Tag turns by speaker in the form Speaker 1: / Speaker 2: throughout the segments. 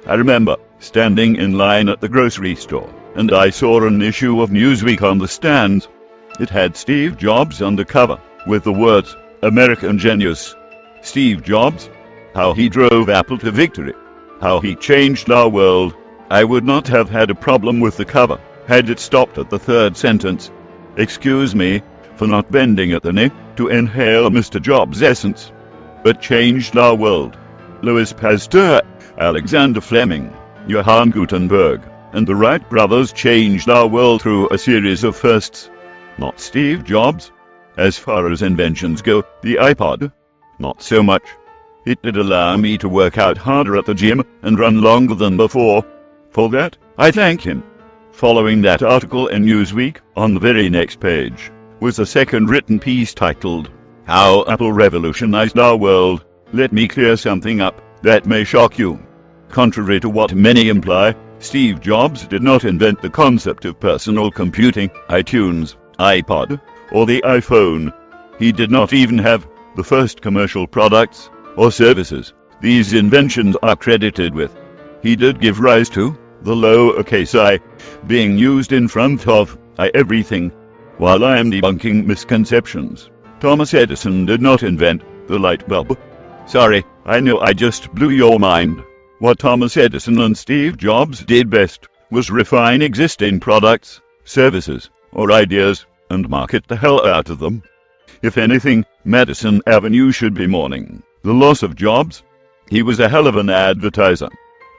Speaker 1: I remember standing in line at the grocery store, and I saw an issue of Newsweek on the stands. It had Steve Jobs on the cover, with the words, "American Genius." Steve Jobs, how he drove Apple to victory, how he changed our world. I would not have had a problem with the cover, had it stopped at the third sentence. Excuse me for not bending at the knee to inhale Mr. Jobs' essence, but changed our world. Louis Pasteur, Alexander Fleming, Johann Gutenberg, and the Wright brothers changed our world through a series of firsts. Not Steve Jobs. As far as inventions go, the iPod, not so much. It did allow me to work out harder at the gym and run longer than before. For that, I thank him. Following that article in Newsweek, on the very next page, was a second written piece titled, "How Apple Revolutionized Our World." Let me clear something up that may shock you. Contrary to what many imply, Steve Jobs did not invent the concept of personal computing, iTunes, iPod, or the iPhone. He did not even have the first commercial products or services these inventions are credited with. He did give rise to the lowercase I being used in front of I everything. While I am debunking misconceptions, Thomas Edison did not invent the light bulb. Sorry, I know I just blew your mind. What Thomas Edison and Steve Jobs did best was refine existing products, services, or ideas, and market the hell out of them. If anything, Madison Avenue should be mourning the loss of Jobs. He was a hell of an advertiser.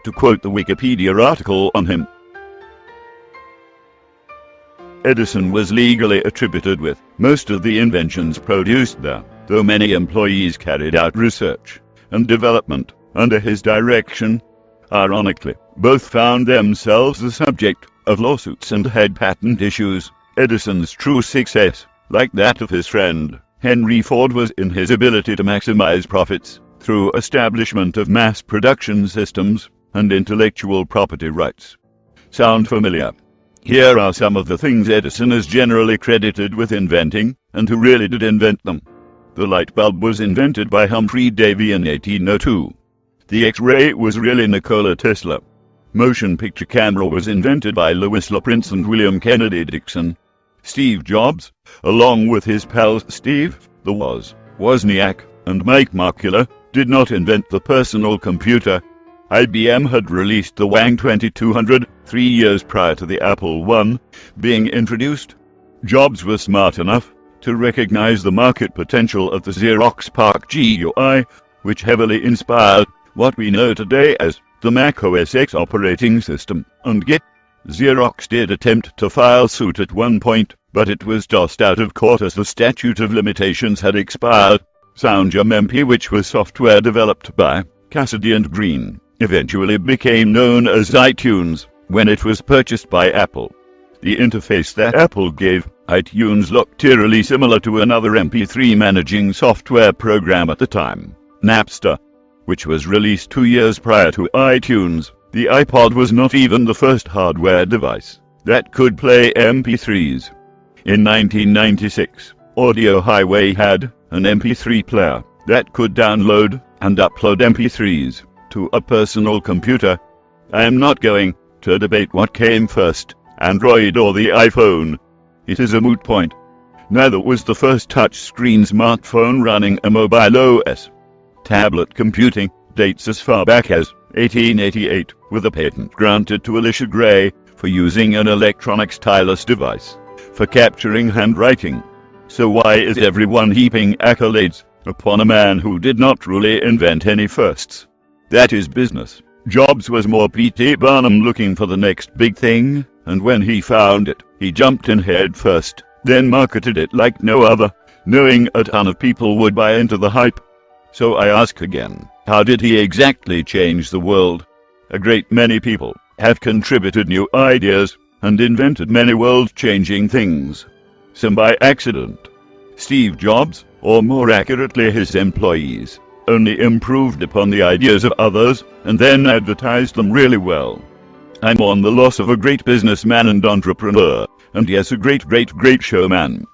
Speaker 1: To quote the Wikipedia article on him, Edison was legally attributed with most of the inventions produced there, though many employees carried out research and development under his direction. Ironically, both found themselves the subject of lawsuits and had patent issues. Edison's true success, like that of his friend Henry Ford, was in his ability to maximize profits through establishment of mass production systems and intellectual property rights. Sound familiar? Here are some of the things Edison is generally credited with inventing, and who really did invent them. The light bulb was invented by Humphrey Davy in 1802. The X-ray was really Nikola Tesla. Motion picture camera was invented by Louis LaPrince and William Kennedy Dixon. Steve Jobs, along with his pals Steve, the Wozniak, and Mike Markkula, did not invent the personal computer. IBM had released the Wang 2200 3 years prior to the Apple I being introduced. Jobs was smart enough to recognize the market potential of the Xerox PARC GUI, which heavily inspired what we know today as the Mac OS X operating system, and get Xerox did attempt to file suit at one point, but it was tossed out of court as the statute of limitations had expired. SoundJam MP, which was software developed by Cassidy and Green, eventually became known as iTunes when it was purchased by Apple. The interface that Apple gave iTunes looked eerily similar to another MP3 managing software program at the time, Napster, which was released 2 years prior to iTunes. The iPod was not even the first hardware device that could play MP3s. In 1996, Audio Highway had an MP3 player that could download and upload MP3s to a personal computer. I am not going to debate what came first, Android or the iPhone. It is a moot point. Neither was the first touch-screen smartphone running a mobile OS. Tablet computing dates as far back as 1888, with a patent granted to Alicia Gray for using an electronic stylus device for capturing handwriting. So why is everyone heaping accolades upon a man who did not truly invent any firsts? That is business. Jobs was more P.T. Barnum looking for the next big thing, and when he found it, he jumped in head first, then marketed it like no other, knowing a ton of people would buy into the hype. So I ask again, how did he exactly change the world? A great many people have contributed new ideas and invented many world-changing things. Some by accident. Steve Jobs, or more accurately his employees, only improved upon the ideas of others and then advertised them really well. I mourn the loss of a great businessman and entrepreneur, and yes, a great showman.